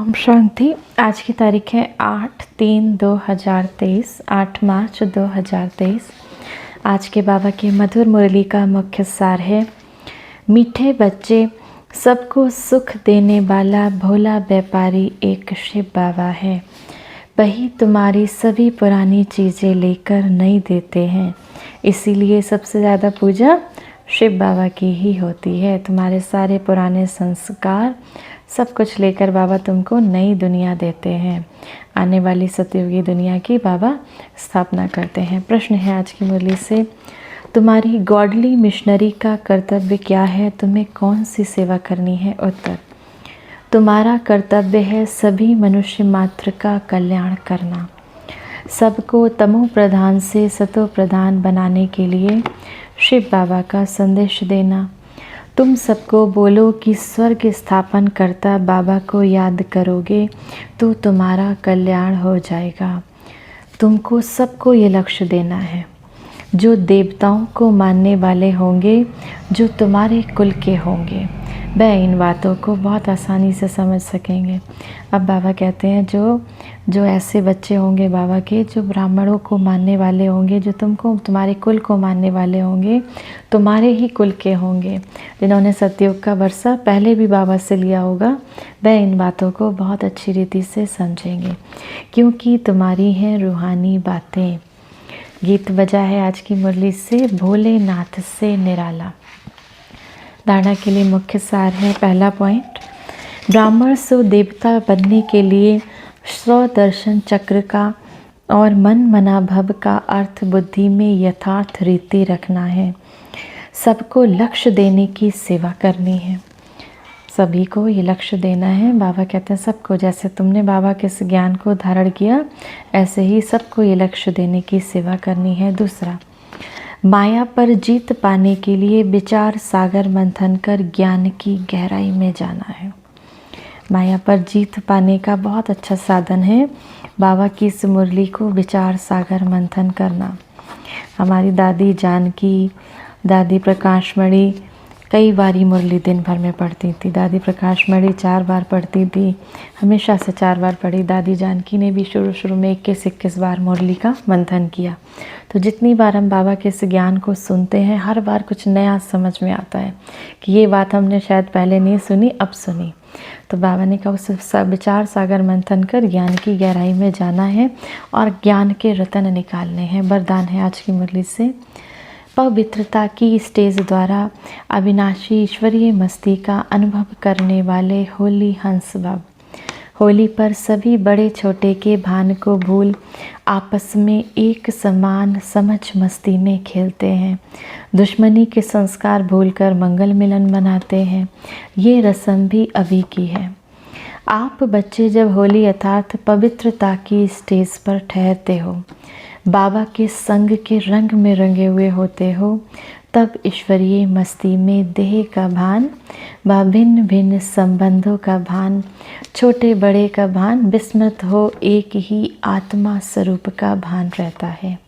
ओम शांति। आज की तारीख है 8/3/2023, 8 मार्च 2023। आज के बाबा के मधुर मुरली का मुख्य सार है, मीठे बच्चे, सबको सुख देने वाला भोला व्यापारी एक शिव बाबा है। वही तुम्हारी सभी पुरानी चीज़ें लेकर नई देते हैं, इसीलिए सबसे ज़्यादा पूजा शिव बाबा की ही होती है। तुम्हारे सारे पुराने संस्कार सब कुछ लेकर बाबा तुमको नई दुनिया देते हैं। आने वाली सतयुगी दुनिया की बाबा स्थापना करते हैं। प्रश्न है आज की मुरली से, तुम्हारी गॉडली मिशनरी का कर्तव्य क्या है? तुम्हें कौन सी सेवा करनी है? उत्तर, तुम्हारा कर्तव्य है सभी मनुष्य मात्र का कल्याण करना, सबको तमो प्रधान से सतो प्रधान बनाने के लिए शिव बाबा का संदेश देना। तुम सबको बोलो कि स्वर्ग स्थापन करता बाबा को याद करोगे तो तुम्हारा कल्याण हो जाएगा। तुमको सबको ये लक्ष्य देना है, जो देवताओं को मानने वाले होंगे, जो तुम्हारे कुल के होंगे, वह इन बातों को बहुत आसानी से समझ सकेंगे। अब बाबा कहते हैं जो ऐसे बच्चे होंगे बाबा के, जो ब्राह्मणों को मानने वाले होंगे, जो तुम्हारे कुल को मानने वाले होंगे, तुम्हारे ही कुल के होंगे, जिन्होंने सतयुग का वर्षा पहले भी बाबा से लिया होगा, वह इन बातों को बहुत अच्छी रीति से समझेंगे, क्योंकि तुम्हारी हैं रूहानी बातें। गीत बजा है आज की मुरली से, भोलेनाथ से निराला। धारणा के लिए मुख्य सार है, पहला पॉइंट, ब्राह्मण सो देवता बनने के लिए स्वदर्शन चक्र का और मन मना भव का अर्थ बुद्धि में यथार्थ रीति रखना है। सबको लक्ष्य देने की सेवा करनी है, सभी को ये लक्ष्य देना है। बाबा कहते हैं सबको, जैसे तुमने बाबा के इस ज्ञान को धारण किया, ऐसे ही सबको ये लक्ष्य देने की सेवा करनी है। दूसरा, माया पर जीत पाने के लिए विचार सागर मंथन कर ज्ञान की गहराई में जाना है। माया पर जीत पाने का बहुत अच्छा साधन है बाबा की इस मुरली को विचार सागर मंथन करना। हमारी दादी जानकी, दादी प्रकाशमणि कई बारी मुरली दिन भर में पढ़ती थी। दादी प्रकाशमणि 4 बार पढ़ती थी, हमेशा से 4 बार पढ़ी। दादी जानकी ने भी शुरू में 21 बार मुरली का मंथन किया। तो जितनी बार हम बाबा के इस ज्ञान को सुनते हैं, हर बार कुछ नया समझ में आता है कि ये बात हमने शायद पहले नहीं सुनी, अब सुनी। तो बाबा ने कहा उस विचार सागर मंथन कर ज्ञान की गहराई में जाना है और ज्ञान के रतन निकालने हैं। वरदान है आज की मुरली से, पवित्रता की स्टेज द्वारा अविनाशी ईश्वरीय मस्ती का अनुभव करने वाले होली हंस बाबा होली पर सभी बड़े छोटे के भान को भूल आपस में एक समान समझ मस्ती में खेलते हैं। दुश्मनी के संस्कार भूलकर मंगल मिलन मनाते हैं। ये रस्म भी अभी की है। आप बच्चे जब होली अर्थात पवित्रता की स्टेज पर ठहरते हो, बाबा के संग के रंग में रंगे हुए होते हो, तब ईश्वरीय मस्ती में देह का भान व भिन्न भिन्न संबंधों का भान, छोटे बड़े का भान विस्मृत हो एक ही आत्मा स्वरूप का भान रहता है।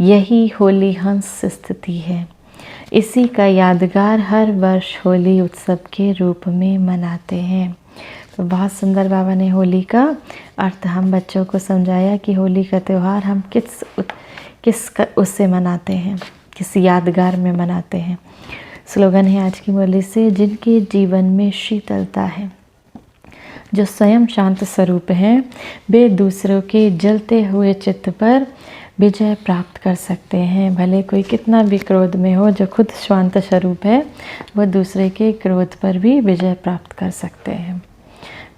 यही होली हंस स्थिति है। इसी का यादगार हर वर्ष होली उत्सव के रूप में मनाते हैं। तो बहुत सुंदर बाबा ने होली का अर्थ हम बच्चों को समझाया कि होली का त्यौहार हम किस उससे मनाते हैं, किस यादगार में मनाते हैं। स्लोगन है आज की मुरली से, जिनके जीवन में शीतलता है, जो स्वयं शांत स्वरूप हैं, वे दूसरों के जलते हुए चित्त पर विजय प्राप्त कर सकते हैं। भले कोई कितना भी क्रोध में हो, जो खुद शांत स्वरूप है, वह दूसरे के क्रोध पर भी विजय प्राप्त कर सकते हैं।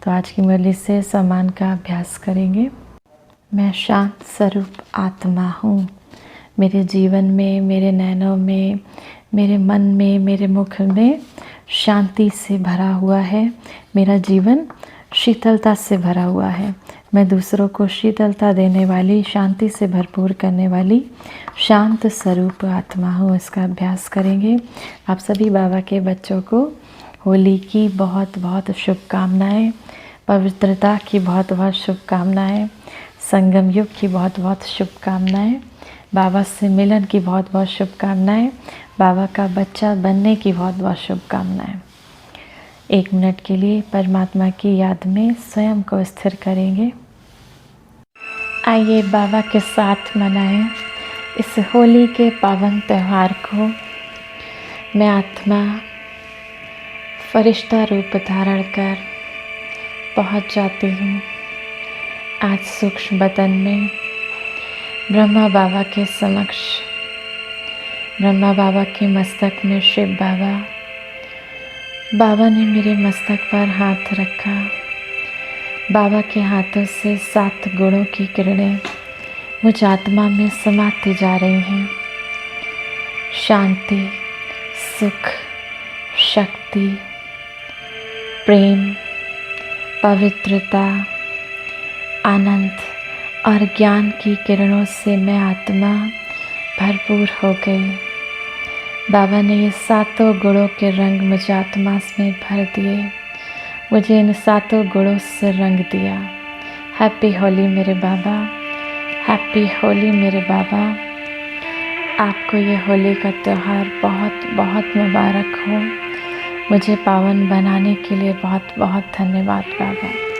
तो आज की मुरली से सम्मान का अभ्यास करेंगे। मैं शांत स्वरूप आत्मा हूँ। मेरे जीवन में, मेरे नैनों में, मेरे मन में, मेरे मुख में शांति से भरा हुआ है। मेरा जीवन शीतलता से भरा हुआ है। मैं दूसरों को शीतलता देने वाली, शांति से भरपूर करने वाली शांत स्वरूप आत्मा हूँ। इसका अभ्यास करेंगे। आप सभी बाबा के बच्चों को होली की बहुत बहुत शुभकामनाएं, पवित्रता की बहुत बहुत शुभकामनाएं, संगम युग की बहुत बहुत शुभकामनाएं, बाबा से मिलन की बहुत बहुत शुभकामनाएं, बाबा का बच्चा बनने की बहुत बहुत शुभकामनाएं। 1 मिनट के लिए परमात्मा की याद में स्वयं को स्थिर करेंगे। आइए बाबा के साथ मनाएं इस होली के पावन त्यौहार को। मैं आत्मा फरिश्ता रूप धारण कर पहुंच जाती हूँ आज सूक्ष्म बदन में ब्रह्मा बाबा के समक्ष। ब्रह्मा बाबा के मस्तक में शिव बाबा। बाबा ने मेरे मस्तक पर हाथ रखा। बाबा के हाथों से 7 गुणों की किरणें मुझ आत्मा में समाती जा रही हैं। शांति, सुख, शक्ति, प्रेम, पवित्रता, आनंद और ज्ञान की किरणों से मैं आत्मा भरपूर हो गई। बाबा ने ये 7 गुणों के रंग मुझ आत्मा में भर दिए, मुझे इन 7 गुणों से रंग दिया। हैप्पी होली मेरे बाबा, हैप्पी होली मेरे बाबा। आपको ये होली का त्यौहार बहुत बहुत मुबारक हो। मुझे पावन बनाने के लिए बहुत बहुत धन्यवाद बाबा।